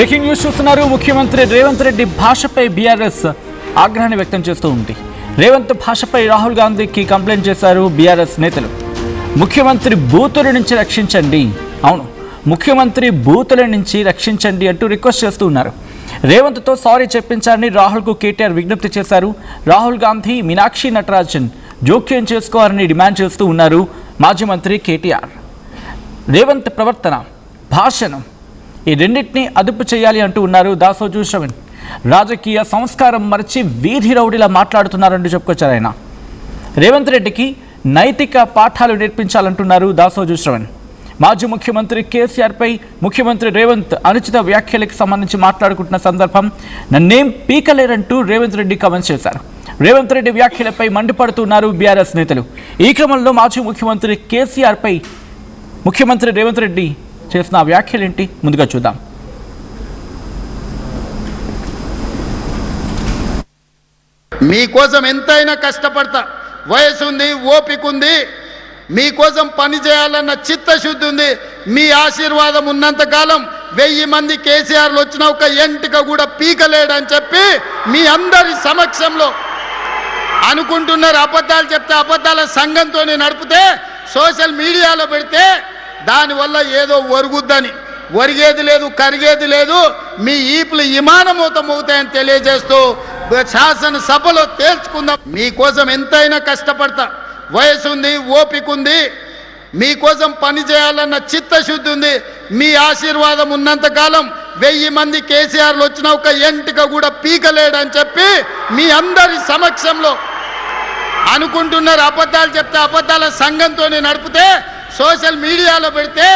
Breaking news చూస్తున్నారు. ముఖ్యమంత్రి రేవంత్ రెడ్డి భాషపై బీఆర్ఎస్ ఆగ్రహాన్ని వ్యక్తం చేస్తూ ఉంది. రేవంత్ భాషపై రాహుల్ గాంధీకి కంప్లైంట్ చేశారు బీఆర్ఎస్ నేతలు. ముఖ్యమంత్రి బూతుల నుంచి రక్షించండి, అవును ముఖ్యమంత్రి బూతుల నుంచి రక్షించండి అంటూ రిక్వెస్ట్ చేస్తూ ఉన్నారు. రేవంత్తో సారీ చెప్పించాలని రాహుల్కు కేటీఆర్ విజ్ఞప్తి చేశారు. రాహుల్ గాంధీ, మీనాక్షి నటరాజన్ జోక్యం చేసుకోవాలని డిమాండ్ చేస్తూ ఉన్నారు మాజీ మంత్రి కేటీఆర్. రేవంత్ ప్రవర్తన, భాషను ఈ రెండింటినీ అదుపు చేయాలి అంటూ ఉన్నారు దాసోజు శ్రవణ్. రాజకీయ సంస్కారం మరచి వీధి రౌడీలా మాట్లాడుతున్నారంటూ చెప్పుకొచ్చారు ఆయన. రేవంత్ రెడ్డికి నైతిక పాఠాలు నేర్పించాలంటున్నారు దాసోజు శ్రవణ్. మాజీ ముఖ్యమంత్రి కేసీఆర్పై ముఖ్యమంత్రి రేవంత్ అనుచిత వ్యాఖ్యలకు సంబంధించి మాట్లాడుకుంటున్న సందర్భం నన్నేం పీకలేరంటూ రేవంత్ రెడ్డి కామెంట్స్ చేశారు. రేవంత్ రెడ్డి వ్యాఖ్యలపై మండిపడుతున్నారు బీఆర్ఎస్ నేతలు. ఈ క్రమంలో మాజీ ముఖ్యమంత్రి కేసీఆర్పై ముఖ్యమంత్రి రేవంత్ రెడ్డి చేసిన వ్యాఖ్యలేంటి ముందుగా చూద్దాం. మీకోసం ఎంతైనా కష్టపడతా, వయసు ఉంది, ఓపిక ఉంది, మీకోసం పని చేయాలన్న చిత్తశుద్ధి ఉంది. మీ ఆశీర్వాదం ఉన్నంతకాలం 1000 మంది కేసీఆర్లు వచ్చిన ఒక ఎంటిక కూడా పీకలేడని చెప్పి మీ అందరి సమక్షంలో అనుకుంటున్నారు. అబద్ధాలు చెప్తే అబద్ధాల సంఘంతో నడిపితే సోషల్ మీడియాలో పెడితే దానివల్ల ఏదో ఒరుగుద్దని, ఒరిగేది లేదు, కరిగేది లేదు, మీ ఈపులు విమానమూతం అవుతాయని తెలియజేస్తూ శాసనసభలో తేల్చుకుందాం. మీకోసం ఎంతైనా కష్టపడతా, వయసు ఉంది, ఓపిక ఉంది, మీకోసం పని చేయాలన్న చిత్తశుద్ధి ఉంది. మీ ఆశీర్వాదం ఉన్నంతకాలం 1000 మంది కేసీఆర్లు వచ్చిన ఒక ఎంటిక కూడా పీకలేడని చెప్పి మీ అందరి సమక్షంలో అనుకుంటున్నారు. అబద్ధాలు చెప్తే అబద్ధాల సంఘంతో నడిపితే సోషల్ మీడియాలో పెడితే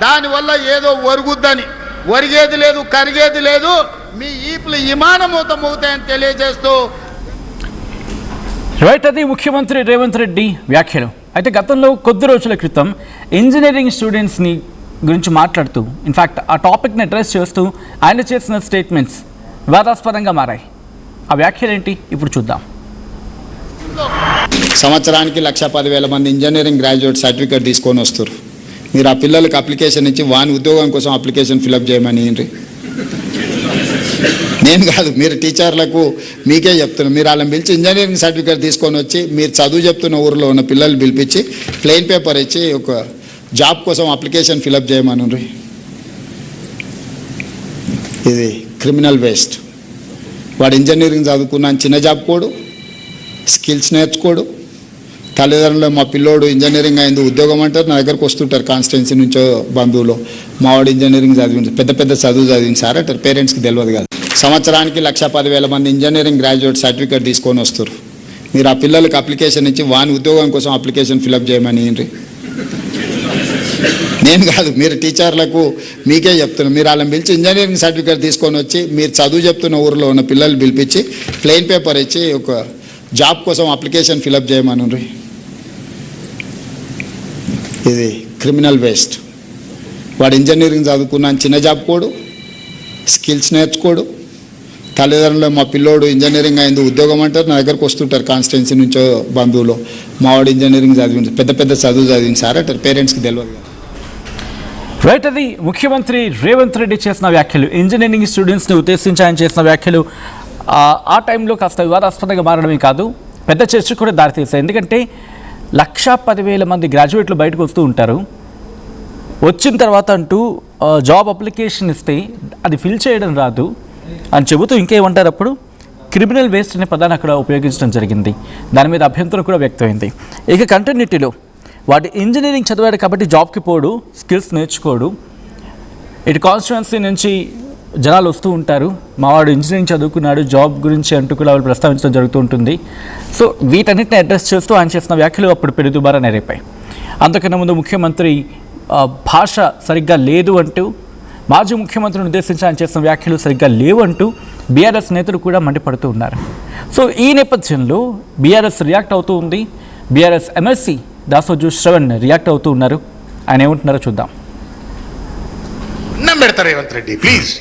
దానివల్ల ఏదో ఒరుగుద్దని, ఒరిగేది లేదు, కరిగేది లేదు, మీ ఈపులు విమానమూతం అవుతాయని తెలియజేస్తూ రైట్. అది ముఖ్యమంత్రి రేవంత్ రెడ్డి వ్యాఖ్యలు. అయితే గతంలో కొద్ది రోజుల క్రితం ఇంజనీరింగ్ స్టూడెంట్స్ని గురించి మాట్లాడుతూ ఇన్ఫ్యాక్ట్ ఆ టాపిక్ని అడ్రస్ చేస్తూ ఆయన చేసిన స్టేట్మెంట్స్ వివాదాస్పదంగా మారాయి. ఆ వ్యాఖ్యలేంటి ఇప్పుడు చూద్దాం. సంవత్సరానికి 1,10,000 మంది ఇంజనీరింగ్ గ్రాడ్యుయేట్ సర్టిఫికేట్ తీసుకొని వస్తారు. మీరు ఆ పిల్లలకి అప్లికేషన్ ఇచ్చి వాని ఉద్యోగం కోసం అప్లికేషన్ ఫిలప్ చేయమని నేను కాదు, మీరు టీచర్లకు మీకే చెప్తున్నాను. మీరు వాళ్ళని పిలిచి ఇంజనీరింగ్ సర్టిఫికేట్ తీసుకొని వచ్చి మీరు చదువు చెప్తున్న ఊరిలో ఉన్న పిల్లల్ని పిలిపించి ప్లెయిన్ పేపర్ ఇచ్చి ఒక జాబ్ కోసం అప్లికేషన్ ఫిలప్ చేయమని. ఇది క్రిమినల్ వేస్ట్. వాడు ఇంజనీరింగ్ చదువుకున్న చిన్న జాబ్ కోడు, స్కిల్స్ నేర్చుకోడు. తల్లిదండ్రులు మా పిల్లోడు ఇంజనీరింగ్ అయింది ఉద్యోగం అంటారు, నా దగ్గరకు వస్తుంటారు కాన్స్టిట్యున్సీ నుంచో బంధువులు, మావాడు ఇంజనీరింగ్ చదివి పెద్ద పెద్ద చదువు చదివింది సార్ అంటారు. పేరెంట్స్కి తెలియదు కాదు. సంవత్సరానికి 1,10,000 మంది ఇంజనీరింగ్ గ్రాడ్యుయేట్ సర్టిఫికేట్ తీసుకొని వస్తారు. మీరు ఆ పిల్లలకి అప్లికేషన్ ఇచ్చి వాని ఉద్యోగం కోసం అప్లికేషన్ ఫిలప్ చేయమని నేను కాదు, మీరు టీచర్లకు మీకే చెప్తున్నాను. మీరు వాళ్ళని పిలిచి ఇంజనీరింగ్ సర్టిఫికేట్ తీసుకొని వచ్చి మీరు చదువు చెప్తున్న ఊరిలో ఉన్న పిల్లల్ని పిలిపించి ప్లెయిన్ పేపర్ ఇచ్చి ఒక జాబ్ కోసం అప్లికేషన్ ఫిలప్ చేయమని. ఇది క్రిమినల్ వేస్ట్. వాడు ఇంజనీరింగ్ చదువుకున్న చిన్న జాబ్ కోడు, స్కిల్స్ నేర్చుకోడు. తల్లిదండ్రులు మా పిల్లోడు ఇంజనీరింగ్ అయింది ఉద్యోగం అంటారు, నా దగ్గరకు వస్తుంటారు కాన్స్టిట్యున్సీ నుంచో బంధువులు, మావాడు ఇంజనీరింగ్ చదివి పెద్ద పెద్ద చదువు చదివింది సార్ అంటారు. పేరెంట్స్కి తెలియదు కదా. రైట్. అది ముఖ్యమంత్రి రేవంత్ రెడ్డి చేసిన వ్యాఖ్యలు, ఇంజనీరింగ్ స్టూడెంట్స్ని ఉద్దేశించి ఆయన చేసిన వ్యాఖ్యలు ఆ టైంలో కాస్త వివాదాస్పదంగా మారడమే కాదు, పెద్ద చర్చకు కూడా దారితీస్తాయి. ఎందుకంటే 1,10,000 మంది గ్రాడ్యుయేట్లు బయటకు వస్తూ ఉంటారు. వచ్చిన తర్వాత అంటూ జాబ్ అప్లికేషన్ ఇస్తే అది ఫిల్ చేయడం రాదు అని చెబుతూ ఇంకేమంటారు, అప్పుడు క్రిమినల్ వేస్ట్ అనే పదాన్ని అక్కడ ఉపయోగించడం జరిగింది. దాని మీద అభ్యంతరం కూడా వ్యక్తమైంది. ఇక కంటిన్యూటీలో వాడు ఇంజనీరింగ్ చదివాడు కాబట్టి జాబ్కి పోడు, స్కిల్స్ నేర్చుకోడు. ఇటు కాన్స్టిట్యున్సీ నుంచి జనాలు వస్తూ ఉంటారు, మావాడు ఇంజనీరింగ్ చదువుకున్నాడు, జాబ్ గురించి అంటూ కూడా వాళ్ళు ప్రస్తావించడం జరుగుతూ ఉంటుంది. సో వీటన్నిటిని అడ్రస్ చేస్తూ ఆయన చేసిన వ్యాఖ్యలు అప్పుడు పెరుగుబారాన్ని రేపాయి. అంతకన్నా ముందు ముఖ్యమంత్రి భాష సరిగ్గా లేదు అంటూ, మాజీ ముఖ్యమంత్రిని ఉద్దేశించి ఆయన చేసిన వ్యాఖ్యలు సరిగ్గా లేవు అంటూ బీఆర్ఎస్ నేతలు కూడా మండిపడుతూ ఉన్నారు. సో ఈ నేపథ్యంలో బీఆర్ఎస్ రియాక్ట్ అవుతూ ఉంది. BRS MLC Dasoju Shravan react అవుతూ ఉన్నారు. ఆయన ఏమంటున్నారో చూద్దాం. పెడతారు రేవంత్ రెడ్డి ప్లీజ్.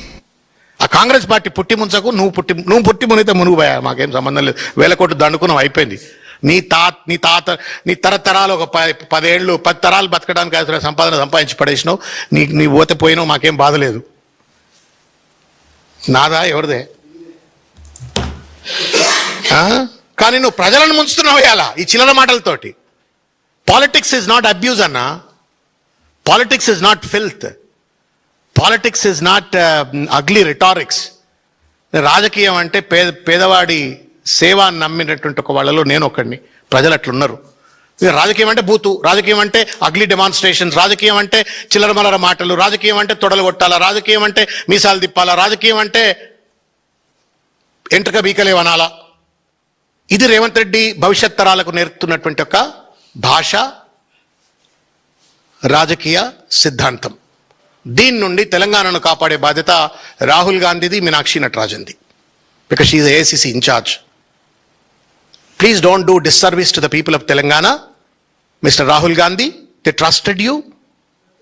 ఆ కాంగ్రెస్ పార్టీ పుట్టి ముంచకు, నువ్వు పుట్టి మునితే మునుగుపోయా, మాకేం సంబంధం లేదు. 1000 కోట్లు దండుకున్నావు, అయిపోయింది. నీ తరతరాలు ఒక 10 ఏళ్ళు 10 తరాలు బతకడానికి అవసరం సంపాదన సంపాదించి పడేసినావు. నీ పోతే పోయినావు, మాకేం బాధ లేదు. నాదా ఎవరిదే? కానీ నువ్వు ప్రజలను ముంచుతున్నావు ఇలా ఈ చిల్లర మాటలతోటి. పాలిటిక్స్ ఇస్ నాట్ అబ్యూజ్ అన్న. Politics is not filth. Politics is not ugly rhetorics. రాజకీయం అంటే పేదవాడి సేవ అని నమ్మినటువంటి ఒక వాళ్ళలో నేను ఒకడిని. ప్రజలు అట్లున్నారు. రాజకీయం అంటే బూతు, రాజకీయం అంటే అగ్లీ డెమాన్స్ట్రేషన్స్, రాజకీయం అంటే చిల్లరమల్లర మాటలు, రాజకీయం అంటే తొడలు కొట్టాలా, రాజకీయం అంటే మీసాలు తిప్పాలా, రాజకీయం అంటే ఎంట్రక బీకలే వనాలా. ఇది రేవంత్ రెడ్డి భవిష్యత్ తరాలకు నేర్పుతున్నటువంటి ఒక భాష, రాజకీయ సిద్ధాంతం. దీని నుండి తెలంగాణను కాపాడే బాధ్యత రాహుల్ గాంధీది, మీనాక్షి నటరాజన్ది. Because she is AICC incharge. Please don't do disservice to the people of Telangana. Mr. Rahul Gandhi, they trusted you.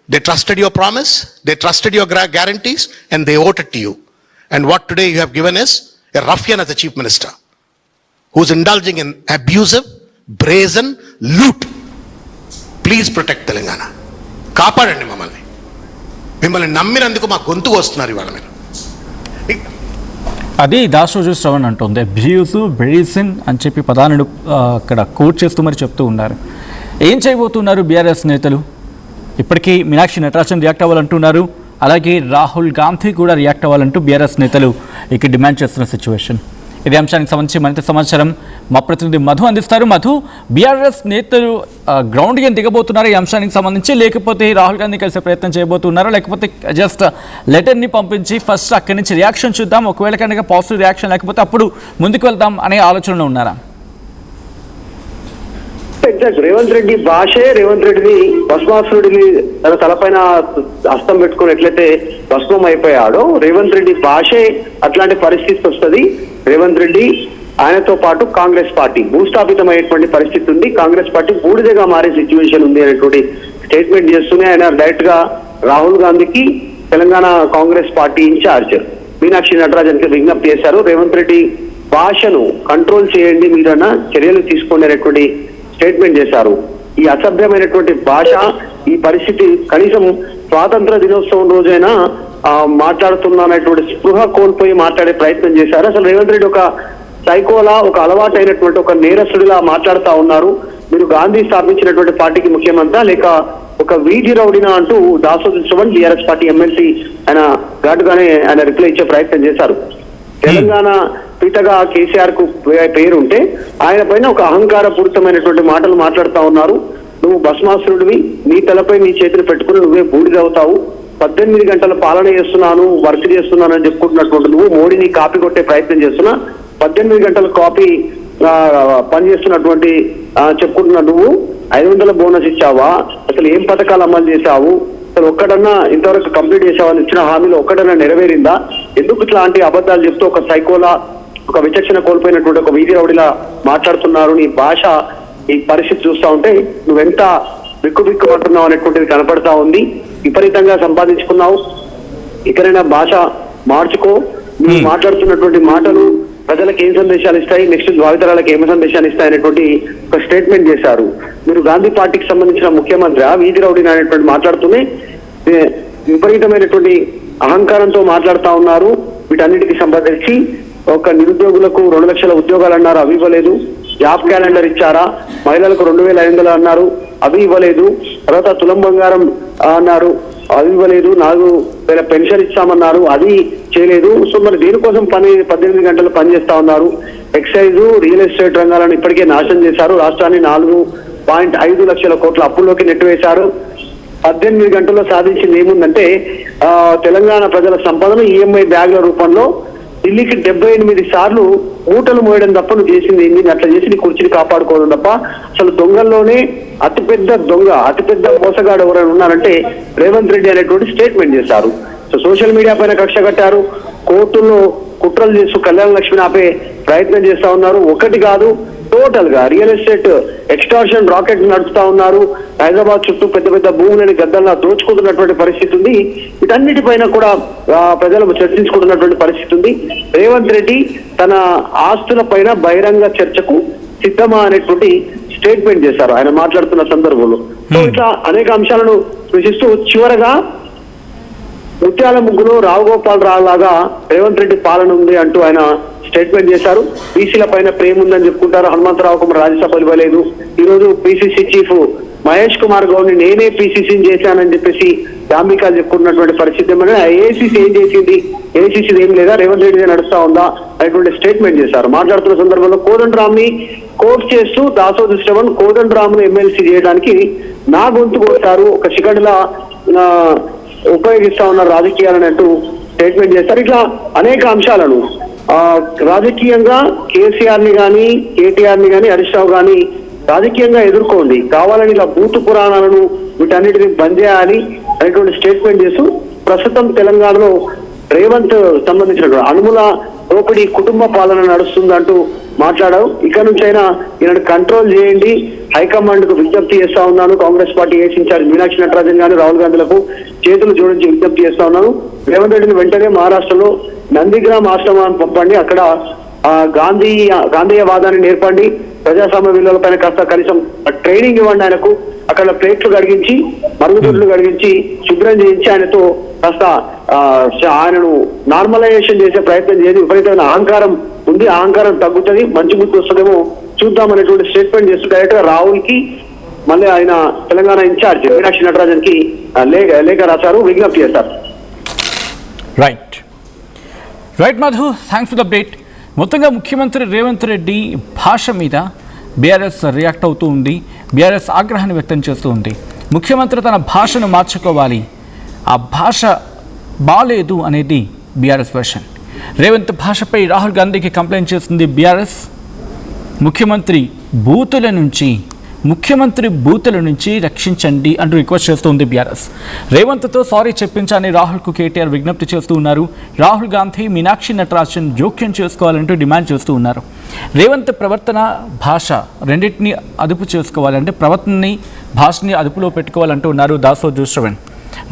They trusted your promise. They trusted your guarantees and they voted to you. And what today you have given is a ruffian as the chief minister who's indulging in abusive, brazen loot. Please protect Telangana. కాపాడండి మమ్మల్ని. మిమ్మల్ని నమ్మినందుకు మా గొంతు వస్తున్నారు ఇవాళ మీరు. అది దాసోజు శ్రవణ్ అంటుంది. అబ్యూస్, బ్రేసిన్ అని చెప్పి పదాలను అక్కడ కోట్ చేస్తూ మరి చెప్తూ ఉన్నారు. ఏం చేయబోతున్నారు బీఆర్ఎస్ నేతలు? ఇప్పటికీ మీనాక్షి నటరాజన్ రియాక్ట్ అవ్వాలంటున్నారు, అలాగే రాహుల్ గాంధీ కూడా రియాక్ట్ అవ్వాలంటూ బీఆర్ఎస్ నేతలు ఇక్కడ డిమాండ్ చేస్తున్న సిచ్యువేషన్. ఇదే అంశానికి సంబంధించి మరింత సమాచారం మా ప్రతినిధి మధు అందిస్తారు. మధు, బీఆర్ఎస్ నేతలు గ్రౌండ్కి దిగబోతున్నారు ఈ అంశానికి సంబంధించి, లేకపోతే రాహుల్ గాంధీ కలిసే ప్రయత్నం చేయబోతున్నారా, లేకపోతే జస్ట్ లెటర్ని పంపించి ఫస్ట్ అక్కడి నుంచి రియాక్షన్ చూద్దాం, ఒకవేళ కనుక పాజిటివ్ రియాక్షన్ లేకపోతే అప్పుడు ముందుకు వెళ్దాం అనే ఆలోచనలో ఉన్నారా? ఎగ్జాక్ట్. రేవంత్ రెడ్డి భాషే రేవంత్ రెడ్డిని భస్మాసురుడిని తన తలపైన హస్తం పెట్టుకుని ఎట్లయితే భస్మం అయిపోయాడో, రేవంత్ రెడ్డి భాషే అట్లాంటి పరిస్థితి వస్తుంది. రేవంత్ రెడ్డి ఆయనతో పాటు కాంగ్రెస్ పార్టీ భూస్థాపితమైనటువంటి పరిస్థితి ఉంది. కాంగ్రెస్ పార్టీ బూడిదగా మారే సిచ్యువేషన్ ఉంది అనేటువంటి స్టేట్మెంట్ చేస్తూనే ఆయన డైరెక్ట్ గా రాహుల్ గాంధీకి, తెలంగాణ కాంగ్రెస్ పార్టీ ఇన్ఛార్జ్ మీనాక్షి నటరాజన్ కి విజ్ఞప్తి చేశారు. రేవంత్ రెడ్డి భాషను కంట్రోల్ చేయండి, మీరన్నా చర్యలు తీసుకోండి అనేటువంటి స్టేట్మెంట్ చేశారు. ఈ అసభ్యమైనటువంటి భాష, ఈ పరిస్థితి కనీసం స్వాతంత్ర దినోత్సవం రోజైనా మాట్లాడుతున్నటువంటి స్పృహ కోల్పోయి మాట్లాడే ప్రయత్నం చేశారు. అసలు రేవంత్ రెడ్డి ఒక సైకోలా, ఒక అలవాటైనటువంటి ఒక నేరస్తుడిలా మాట్లాడుతూ ఉన్నారు. మీరు గాంధీ స్థాపించినటువంటి పార్టీకి ముఖ్యమంత్రి లేక ఒక వీధి రౌడినా అంటూ Dasoju Shravan BRS party MLC ఆయన ఘాటుగానే ఆయన రిప్లై ఇచ్చే ప్రయత్నం చేశారు. తెలంగాణ పితగా కేసీఆర్ కు పేరుంటే ఆయన పైన ఒక అహంకారపూరితమైనటువంటి మాటలు మాట్లాడుతూ ఉన్నారు. నువ్వు భస్మాసురుడివి, నీ తలపై నీ చేతులు పెట్టుకుని నువ్వే బూడిదవుతావు, 18 గంటల పాలన చేస్తున్నాను, వర్క్ చేస్తున్నాను అని చెప్పుకుంటున్నటువంటి నువ్వు మోడీని కాపీ కొట్టే ప్రయత్నం చేస్తున్నా, 18 గంటల కాపీ పనిచేస్తున్నటువంటి చెప్పుకుంటున్న నువ్వు 500 బోనస్ ఇచ్చావా, అసలు ఏం పథకాలు అమలు చేశావు, అసలు ఒక్కడన్నా ఇంతవరకు కంప్లీట్ చేసావని ఇచ్చిన హామీలో ఒక్కడన్నా నెరవేరిందా, ఎందుకు ఇట్లాంటి అబద్ధాలు చెప్తూ ఒక సైకోలా, ఒక విచక్షణ కోల్పోయినటువంటి ఒక వీధి రౌడిలా మాట్లాడుతున్నారు. నీ భాష, ఈ పరిస్థితి చూస్తా ఉంటే నువ్వెంత బిక్కుబిక్కుమంటున్నావు అనేటువంటిది కనపడతా ఉంది. విపరీతంగా సంపాదించుకున్నావు, ఇకరైనా భాష మార్చుకో. నువ్వు మాట్లాడుతున్నటువంటి మాటలు ప్రజలకు ఏం సందేశాలు ఇస్తాయి, నెక్స్ట్ భావితరాలకు ఏం సందేశాలు ఇస్తాయి అనేటువంటి ఒక స్టేట్మెంట్ చేశారు. మీరు గాంధీ పార్టీకి సంబంధించిన ముఖ్యమంత్రి వీధి రౌడీ అనేటువంటి మాట్లాడుతూనే విపరీతమైనటువంటి అహంకారంతో మాట్లాడుతూ ఉన్నారు. వీటన్నిటికి సంబంధించి ఒక నిరుద్యోగులకు 2 లక్షల ఉద్యోగాలు అన్నారు, అవి ఇవ్వలేదు. జాబ్ క్యాలెండర్ ఇచ్చారా, మహిళలకు 2500 అన్నారు, అవి ఇవ్వలేదు. తర్వాత తులం బంగారం అన్నారు, అవి ఇవ్వలేదు. 4000 పెన్షన్ ఇస్తామన్నారు, అది చేయలేదు. సో మరి దేనికోసం 18 గంటలు పనిచేస్తా ఉన్నారు. ఎక్సైజ్, రియల్ ఎస్టేట్ రంగాలను ఇప్పటికే నాశనం చేశారు. రాష్ట్రాన్ని 4.5 లక్షల కోట్ల అప్పుల్లోకి నెట్టివేశారు. 18 గంటల్లో సాధించింది ఏముందంటే తెలంగాణ ప్రజల సంపదను ఈఎంఐ బ్యాగ్ల రూపంలో ఢిల్లీకి 78 సార్లు మూటలు మోయడం తప్ప నువ్వు చేసింది ఏంది, అట్లా చేసి నీ కుర్చీని కాపాడుకోవడం తప్ప. అసలు దొంగల్లోనే అతిపెద్ద దొంగ, అతిపెద్ద మోసగాడు ఎవరైనా ఉన్నారంటే రేవంత్ రెడ్డి అనేటువంటి స్టేట్మెంట్ చేశారు. సో సోషల్ మీడియా పైన కక్ష కట్టారు, కోర్టుల్లో కుట్రలు చేస్తూ కళ్యాణ లక్ష్మిని ఆపే ప్రయత్నం చేస్తా ఉన్నారు. ఒకటి కాదు, టోటల్ గా రియల్ ఎస్టేట్ ఎక్స్టార్షన్ రాకెట్ నడుపుతా ఉన్నారు. హైదరాబాద్ చుట్టూ పెద్ద పెద్ద భూములని గద్దల్లా దోచుకుంటున్నటువంటి పరిస్థితి ఉంది. వీటన్నిటిపైన కూడా ప్రజలు చర్చించుకుంటున్నటువంటి పరిస్థితి ఉంది. రేవంత్ రెడ్డి తన ఆస్తుల పైన బహిరంగ చర్చకు సిద్ధమా అనేటువంటి స్టేట్మెంట్ చేశారు ఆయన మాట్లాడుతున్న సందర్భంలో. సో ఇట్లా అనేక అంశాలను సూచిస్తూ చివరగా ముత్యాల ముగ్గులో రావుగోపాల్ రావు లాగా రేవంత్ రెడ్డి పాలన ఉంది అంటూ ఆయన స్టేట్మెంట్ చేశారు. బీసీల పైన ప్రేమ ఉందని చెప్పుకుంటారు. హనుమంతరావు కుమార్ రాజ్యసభలు ఇవ్వలేదు. ఈ రోజు పిసిసి చీఫ్ మహేష్ కుమార్ గౌడ్ని నేనే పిసిసిని చేశానని చెప్పేసి డాంబికాలు చెప్పుకున్నటువంటి పరిస్థితి. ఏఐసిసి ఏం చేసింది, ఏఐసిసి ఏం లేదా, రేవంత్ రెడ్డి నడుస్తా ఉందా అనేటువంటి స్టేట్మెంట్ చేశారు. మాట్లాడుతున్న సందర్భంలో కోదండరామ్ని కోర్టు చేస్తూ దాసోజు శ్రవణ్ కోదండరామ్ను ఎమ్మెల్సీ చేయడానికి నా గొంతు కొట్టారు, ఒక శిఖండిలా ఉపయోగిస్తా ఉన్నారు రాజకీయాలని అంటూ స్టేట్మెంట్ చేశారు. ఇట్లా అనేక అంశాలను రాజకీయంగా కేసీఆర్ ని కానీ కేటీఆర్ ని కానీ హరీష్ రావు కానీ రాజకీయంగా ఎదుర్కోండి, కావాలని ఇలా బూతు పురాణాలను వీటన్నిటిని బంద్ చేయాలి అనేటువంటి స్టేట్మెంట్ చేస్తూ ప్రస్తుతం తెలంగాణలో రేవంత్ సంబంధించినటువంటి అనుముల దోపిడీ కుటుంబ పాలన నడుస్తుందంటూ మాట్లాడారు. ఇక నుంచైనా ఈయన కంట్రోల్ చేయండి, హైకమాండ్ కు విజ్ఞప్తి చేస్తా ఉన్నాను. Congress party AC in charge Meenakshi Natarajan గాని రాహుల్ గాంధీలకు చేతులు జోడించి విజ్ఞప్తి చేస్తా ఉన్నాను. రేవంత్ రెడ్డిని వెంటనే మహారాష్ట్రలో నందిగ్రామ్ ఆశ్రమాన్ని పంపండి, అక్కడ గాంధీయవాదాన్ని నేర్పండి, ప్రజాస్వామ్య విలువలపైన కాస్త కనీసం ట్రైనింగ్ ఇవ్వండి ఆయనకు. అక్కడ ప్లేట్లు కడిగించి మరుగుదొడ్లు కడిగించి శుభ్రం చేయించి ఆయనతో కాస్త ఆయనను నార్మలైజేషన్ చేసే ప్రయత్నం చేసి విపరీతమైన అహంకారం ఉంది, అహంకారం తగ్గుతుంది, మంచి గుర్తు వస్తుందేమో చూద్దామనేటువంటి స్టేట్మెంట్ చేస్తూ డైరెక్ట్ గా రాహుల్ కి మళ్ళీ ఆయన తెలంగాణ ఇన్ఛార్జ్ మీనాక్షి నటరాజన్ కి లేఖ రాశారు, విజ్ఞప్తి చేశారు. Right Madhu, thanks for the update. మొత్తంగా ముఖ్యమంత్రి రేవంత్ రెడ్డి భాష మీద బీఆర్ఎస్ రియాక్ట్ అవుతూ ఉంది, బీఆర్ఎస్ ఆగ్రహాన్ని వ్యక్తం చేస్తూ ఉంది. ముఖ్యమంత్రి తన భాషను మార్చుకోవాలి, ఆ భాష బాలేదు అనేది బీఆర్ఎస్ వెర్షన్. రేవంత్ భాషపై రాహుల్ గాంధీకి కంప్లైంట్ చేస్తుంది బీఆర్ఎస్. ముఖ్యమంత్రి బూతుల నుంచి రక్షించండి అంటూ రిక్వెస్ట్ చేస్తుంది బీఆర్ఎస్. రేవంత్తో సారీ చెప్పించని రాహుల్కు కేటీఆర్ విజ్ఞప్తి చేస్తూ ఉన్నారు. రాహుల్ గాంధీ మీనాక్షి నటరాజన్ జోక్యం చేసుకోవాలంటూ డిమాండ్ చేస్తూ ఉన్నారు. రేవంత్ ప్రవర్తన భాష రెండింటినీ అదుపు చేసుకోవాలంటే భాషని అదుపులో పెట్టుకోవాలంటూ ఉన్నారు దాసోజు శ్రవణ్.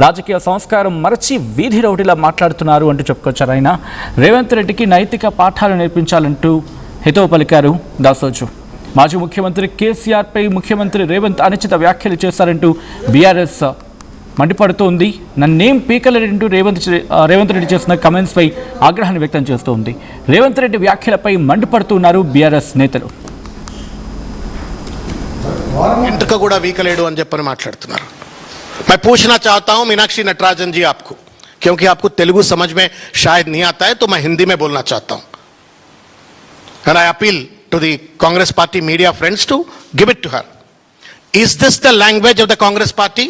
రాజకీయ సంస్కారం మరచి వీధి రౌడీలా మాట్లాడుతున్నారు అంటూ చెప్పుకొచ్చారు ఆయన. రేవంత్ రెడ్డికి నైతిక పాఠాలు నేర్పించాలంటూ హితవు పలికారు దాసోజు. మాజీ ముఖ్యమంత్రి కేసీఆర్పై ముఖ్యమంత్రి రేవంత్ అనుచిత వ్యాఖ్యలు చేశారంటూ బీఆర్ఎస్ మండిపడుతోంది. నన్నేం పీకలేదంటూ రేవంత్ రెడ్డి చేసిన కమెంట్స్పై ఆగ్రహాన్ని వ్యక్తం చేస్తోంది. రేవంత్ రెడ్డి వ్యాఖ్యలపై మండిపడుతున్నారు బీఆర్ఎస్ నేతలు. ఇంతక కూడా వీకలేడు అని చెప్పని మాట్లాడుతున్నారు. मैं पूछना चाहता हूं मीनाक्षी नटराजन जी आपको, क्योंकि आपको तेलुगु समझ में शायद नहीं आता है, तो मैं हिंदी में बोलना चाहता हूं. And I appeal to the Congress party media friends to give it to her. Is this the language of the Congress party?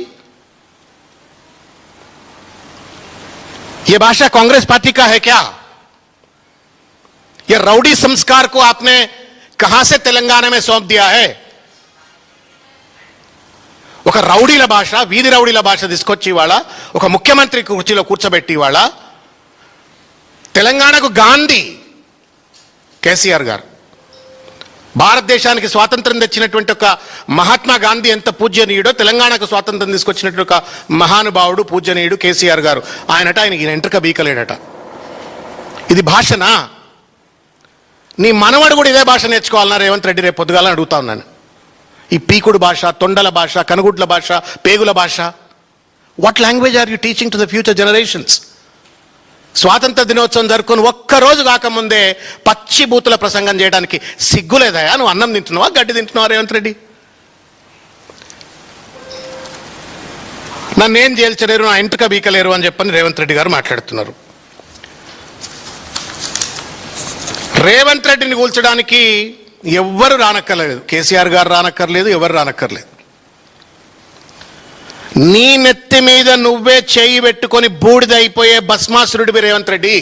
ये भाषा कांग्रेस पार्टी का है क्या? ये राउडी संस्कार को आपने कहां से तेलंगाना में सौंप दिया है? ఒక రౌడీల భాష, వీధి రౌడీల భాష తీసుకొచ్చి వాళ్ళ ఒక ముఖ్యమంత్రి కుర్చీలో కూర్చోబెట్టి వాళ్ళ తెలంగాణకు గాంధీ కేసీఆర్ గారు, భారతదేశానికి స్వాతంత్రం తెచ్చినటువంటి ఒక మహాత్మా గాంధీ ఎంత పూజ్యనీయుడో తెలంగాణకు స్వాతంత్రం తీసుకొచ్చినటువంటి ఒక మహానుభావుడు పూజ్యనీయుడు కేసీఆర్ గారు. ఆయనకి ఎంట్రక బీకలేడట. ఇది భాషనా? నీ మనవడు కూడా ఇదే భాష నేర్చుకోవాలన్నా రేవంత్ రెడ్డి రేపు పొద్దుగాలని అడుగుతా ఉన్నాను. ఈ పీకుడు భాష, తొండల భాష, కనుగుడ్ల భాష, పేగుల భాష, what language are you teaching to the future generations? స్వాతంత్ర దినోత్సవం జరుపుకొని ఒక్కరోజు కాకముందే పచ్చి బూతుల ప్రసంగం చేయడానికి సిగ్గులేదయా? నువ్వు అన్నం తింటున్నావా, గడ్డి తింటున్నావా రేవంత్ రెడ్డి? నన్నేం చేల్చలేరు, నా ఇంటిక బీకలేరు అని చెప్పని రేవంత్ రెడ్డి గారు మాట్లాడుతున్నారు. రేవంత్ రెడ్డిని కూల్చడానికి ఎవ్వరు రానక్కర్లేదు, కేసీఆర్ గారు రానక్కర్లేదు, ఎవరు రానక్కర్లేదు. నీ నెత్తి మీద నువ్వే చేయి పెట్టుకొని బూడిదైపోయే భస్మాసురుడివి రేవంత్ రెడ్డి.